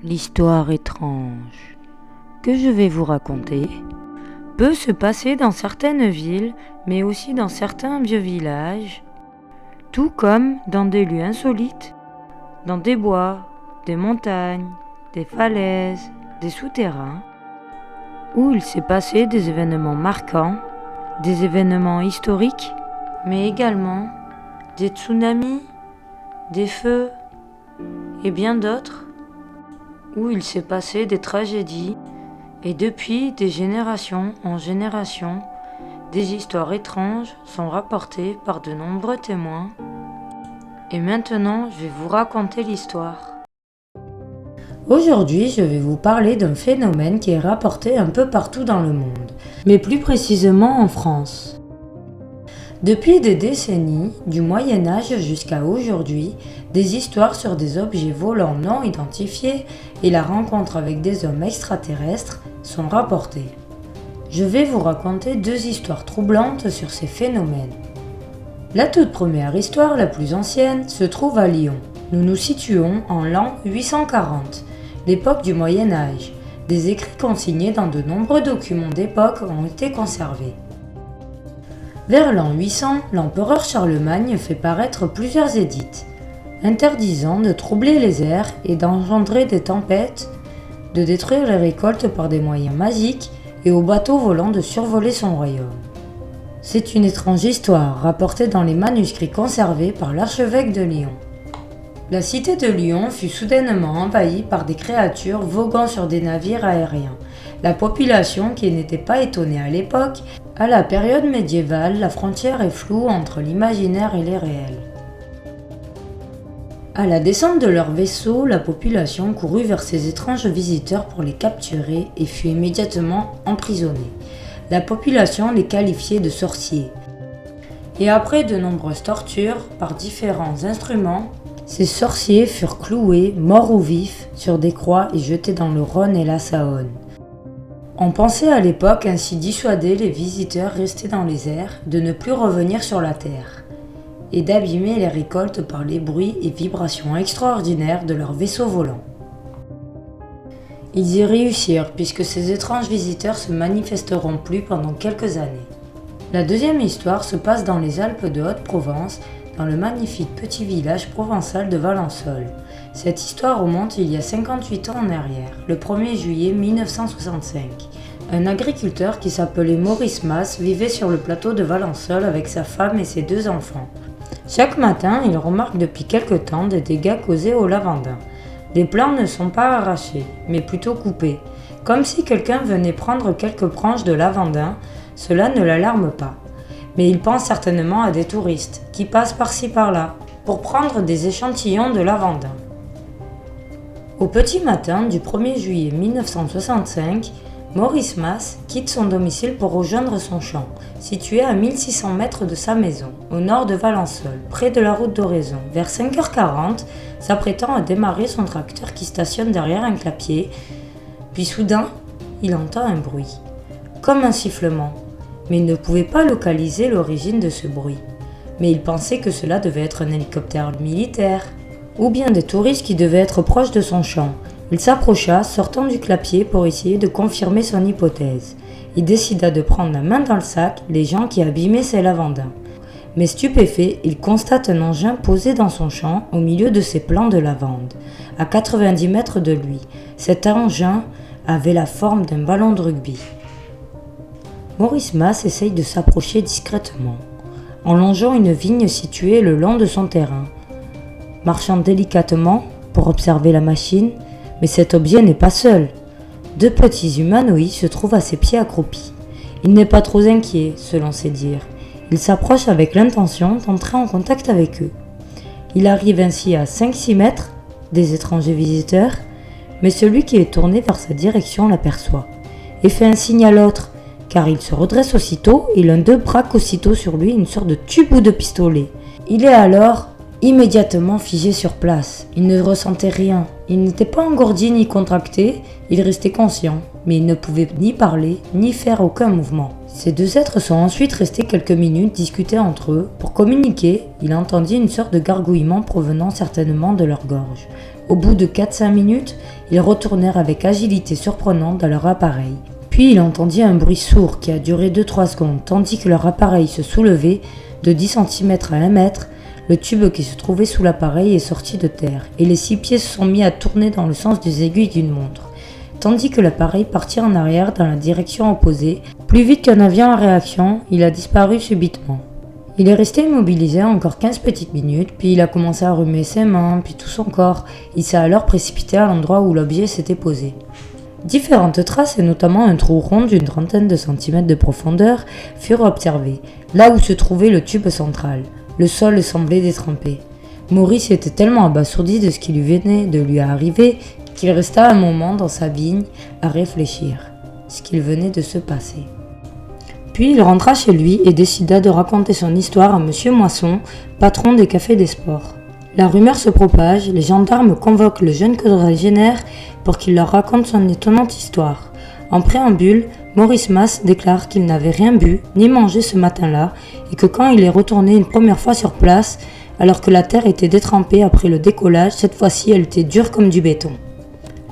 L'histoire étrange que je vais vous raconter peut se passer dans certaines villes, mais aussi dans certains vieux villages, tout comme dans des lieux insolites, dans des bois, des montagnes, des falaises, des souterrains, où il s'est passé des événements marquants, des événements historiques, mais également des tsunamis, des feux et bien d'autres, où il s'est passé des tragédies, et depuis des générations en générations, des histoires étranges sont rapportées par de nombreux témoins. Et maintenant, je vais vous raconter l'histoire. Aujourd'hui, je vais vous parler d'un phénomène qui est rapporté un peu partout dans le monde, mais plus précisément en France. Depuis des décennies, du Moyen-Âge jusqu'à aujourd'hui, des histoires sur des objets volants non identifiés et la rencontre avec des hommes extraterrestres sont rapportées. Je vais vous raconter deux histoires troublantes sur ces phénomènes. La toute première histoire, la plus ancienne, se trouve à Lyon. Nous nous situons en l'an 840, l'époque du Moyen-Âge. Des écrits consignés dans de nombreux documents d'époque ont été conservés. Vers l'an 800, l'empereur Charlemagne fait paraître plusieurs édits, interdisant de troubler les airs et d'engendrer des tempêtes, de détruire les récoltes par des moyens magiques et aux bateaux volants de survoler son royaume. C'est une étrange histoire rapportée dans les manuscrits conservés par l'archevêque de Lyon. La cité de Lyon fut soudainement envahie par des créatures voguant sur des navires aériens. La population, qui n'était pas étonnée à l'époque, à la période médiévale, la frontière est floue entre l'imaginaire et les réels. À la descente de leur vaisseau, la population courut vers ces étranges visiteurs pour les capturer et fut immédiatement emprisonnée. La population les qualifiait de sorciers. Et après de nombreuses tortures par différents instruments, ces sorciers furent cloués, morts ou vifs, sur des croix et jetés dans le Rhône et la Saône. On pensait à l'époque ainsi dissuader les visiteurs restés dans les airs de ne plus revenir sur la terre et d'abîmer les récoltes par les bruits et vibrations extraordinaires de leurs vaisseaux volants. Ils y réussirent puisque ces étranges visiteurs se manifesteront plus pendant quelques années. La deuxième histoire se passe dans les Alpes de Haute-Provence, dans le magnifique petit village provençal de Valençol. Cette histoire remonte il y a 58 ans en arrière, le 1er juillet 1965. Un agriculteur qui s'appelait Maurice Mas vivait sur le plateau de Valençol avec sa femme et ses deux enfants. Chaque matin, il remarque depuis quelque temps des dégâts causés au lavandin. Les plants ne sont pas arrachés, mais plutôt coupés. Comme si quelqu'un venait prendre quelques branches de lavandin, cela ne l'alarme pas. Mais il pense certainement à des touristes qui passent par-ci par-là pour prendre des échantillons de lavandin. Au petit matin du 1er juillet 1965, Maurice Mas quitte son domicile pour rejoindre son champ, situé à 1600 mètres de sa maison, au nord de Valençol, près de la route d'Oraison. Vers 5h40, s'apprêtant à démarrer son tracteur qui stationne derrière un clapier, puis soudain, il entend un bruit, comme un sifflement, mais il ne pouvait pas localiser l'origine de ce bruit. Mais il pensait que cela devait être un hélicoptère militaire, ou bien des touristes qui devaient être proches de son champ. Il s'approcha, sortant du clapier pour essayer de confirmer son hypothèse. Il décida de prendre la main dans le sac les gens qui abîmaient ses lavandins. Mais stupéfait, il constate un engin posé dans son champ au milieu de ses plants de lavande, à 90 mètres de lui. Cet engin avait la forme d'un ballon de rugby. Maurice Mas essaye de s'approcher discrètement, en longeant une vigne située le long de son terrain. Marchant délicatement pour observer la machine, mais cet objet n'est pas seul. Deux petits humanoïdes se trouvent à ses pieds accroupis. Il n'est pas trop inquiet, selon ses dires. Il s'approche avec l'intention d'entrer en contact avec eux. Il arrive ainsi à 5-6 mètres des étrangers visiteurs, mais celui qui est tourné vers sa direction l'aperçoit et fait un signe à l'autre, car il se redresse aussitôt et l'un d'eux braque aussitôt sur lui une sorte de tube ou de pistolet. Il est alors immédiatement figé sur place. Il ne ressentait rien. Il n'était pas engourdi ni contracté, il restait conscient, mais il ne pouvait ni parler, ni faire aucun mouvement. Ces deux êtres sont ensuite restés quelques minutes discuter entre eux. Pour communiquer, il entendit une sorte de gargouillement provenant certainement de leur gorge. Au bout de 4-5 minutes, ils retournèrent avec agilité surprenante dans leur appareil. Puis il entendit un bruit sourd qui a duré 2-3 secondes, tandis que leur appareil se soulevait de 10 cm à 1 mètre. Le tube qui se trouvait sous l'appareil est sorti de terre, et les 6 pieds se sont mis à tourner dans le sens des aiguilles d'une montre, tandis que l'appareil partit en arrière dans la direction opposée. Plus vite qu'un avion en réaction, il a disparu subitement. Il est resté immobilisé encore 15 petites minutes, puis il a commencé à remuer ses mains, puis tout son corps. Il s'est alors précipité à l'endroit où l'objet s'était posé. Différentes traces, et notamment un trou rond d'une trentaine de centimètres de profondeur, furent observées, là où se trouvait le tube central. Le sol semblait détrempé. Maurice était tellement abasourdi de ce qui lui venait de lui arriver qu'il resta un moment dans sa vigne à réfléchir ce qu'il venait de se passer. Puis il rentra chez lui et décida de raconter son histoire à Monsieur Moisson, patron des cafés des sports. La rumeur se propage, les gendarmes convoquent le jeune quadragénaire pour qu'il leur raconte son étonnante histoire. En préambule, Maurice Mas déclare qu'il n'avait rien bu ni mangé ce matin-là et que quand il est retourné une première fois sur place, alors que la terre était détrempée après le décollage, cette fois-ci elle était dure comme du béton.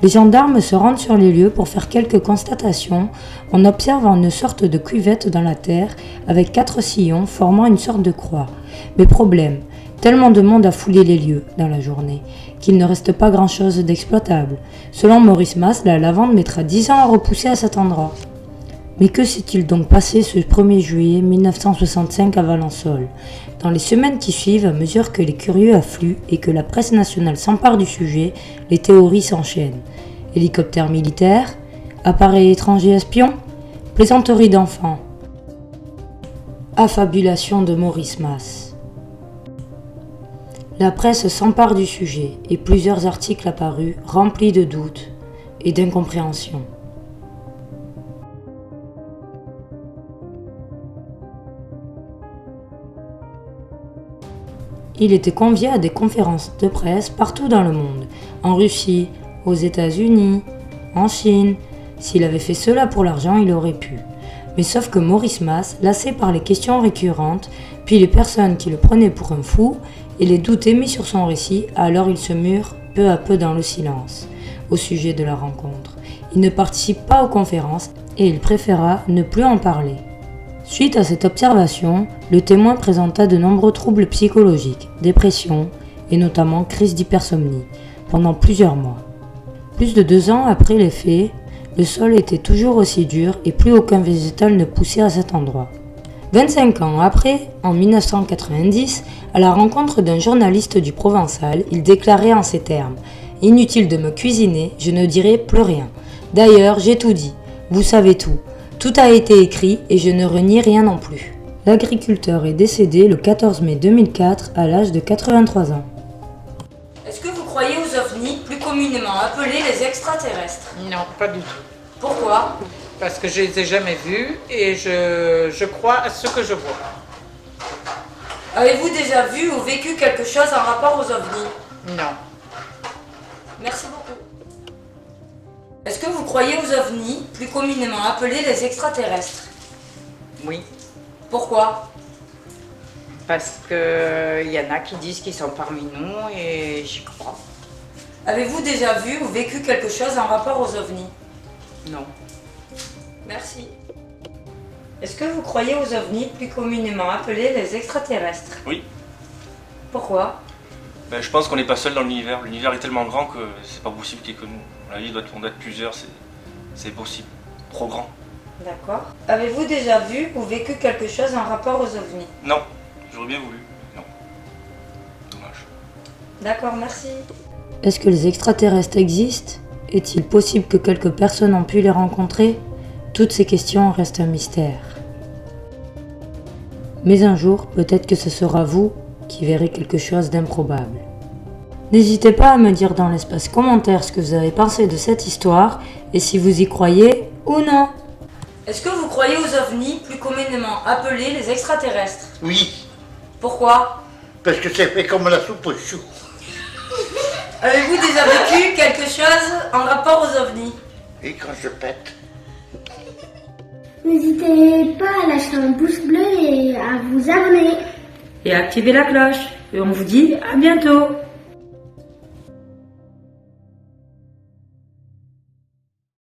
Les gendarmes se rendent sur les lieux pour faire quelques constatations en observant une sorte de cuvette dans la terre avec 4 sillons formant une sorte de croix. Mais problème, tellement de monde a foulé les lieux dans la journée qu'il ne reste pas grand-chose d'exploitable. Selon Maurice Mas, la lavande mettra 10 ans à repousser à cet endroit. Mais que s'est-il donc passé ce 1er juillet 1965 à Valençol ? Dans les semaines qui suivent, à mesure que les curieux affluent et que la presse nationale s'empare du sujet, les théories s'enchaînent. Hélicoptère militaire, appareil étranger espion, plaisanterie d'enfants, affabulation de Maurice Mas. La presse s'empare du sujet et plusieurs articles apparus remplis de doutes et d'incompréhension. Il était convié à des conférences de presse partout dans le monde, en Russie, aux États-Unis, en Chine. S'il avait fait cela pour l'argent, il aurait pu. Mais sauf que Maurice Mas, lassé par les questions récurrentes, puis les personnes qui le prenaient pour un fou, et les doutes émis sur son récit, alors il se mure peu à peu dans le silence au sujet de la rencontre. Il ne participe pas aux conférences et il préféra ne plus en parler. Suite à cette observation, le témoin présenta de nombreux troubles psychologiques, dépression et notamment crise d'hypersomnie, pendant plusieurs mois. Plus de 2 ans après les faits, le sol était toujours aussi dur et plus aucun végétal ne poussait à cet endroit. 25 ans après, en 1990, à la rencontre d'un journaliste du Provençal, il déclarait en ces termes « Inutile de me cuisiner, je ne dirai plus rien. D'ailleurs, j'ai tout dit, vous savez tout. Tout a été écrit et je ne renie rien non plus. » L'agriculteur est décédé le 14 mai 2004 à l'âge de 83 ans. Est-ce que vous croyez aux ovnis, plus communément appelés les extraterrestres ? Non, pas du tout. Pourquoi ? Parce que je les ai jamais vus et je crois à ce que je vois. Avez-vous déjà vu ou vécu quelque chose en rapport aux ovnis ? Non. Merci beaucoup. Est-ce que vous croyez aux ovnis, plus communément appelés les extraterrestres ? Oui. Pourquoi ? Parce qu'il y en a qui disent qu'ils sont parmi nous et j'y crois. Avez-vous déjà vu ou vécu quelque chose en rapport aux ovnis ? Non. Merci. Est-ce que vous croyez aux ovnis, plus communément appelés les extraterrestres ? Oui. Pourquoi ? Je pense qu'on n'est pas seul dans l'univers. L'univers est tellement grand que c'est pas possible qu'il y ait que nous. À mon avis, on doit être plusieurs, c'est possible. Trop grand. D'accord. Avez-vous déjà vu ou vécu quelque chose en rapport aux ovnis ? Non, j'aurais bien voulu. Non. Dommage. D'accord, merci. Est-ce que les extraterrestres existent ? Est-il possible que quelques personnes ont pu les rencontrer ? Toutes ces questions restent un mystère. Mais un jour, peut-être que ce sera vous qui verrez quelque chose d'improbable. N'hésitez pas à me dire dans l'espace commentaire ce que vous avez pensé de cette histoire et si vous y croyez ou non. Est-ce que vous croyez aux ovnis, plus communément appelés les extraterrestres ? Oui. Pourquoi ? Parce que c'est fait comme la soupe aux choux. Avez-vous déjà vécu quelque chose en rapport aux ovnis? Et quand je pète. N'hésitez pas à lâcher un pouce bleu et à vous abonner. Et activez la cloche. Et on vous dit à bientôt.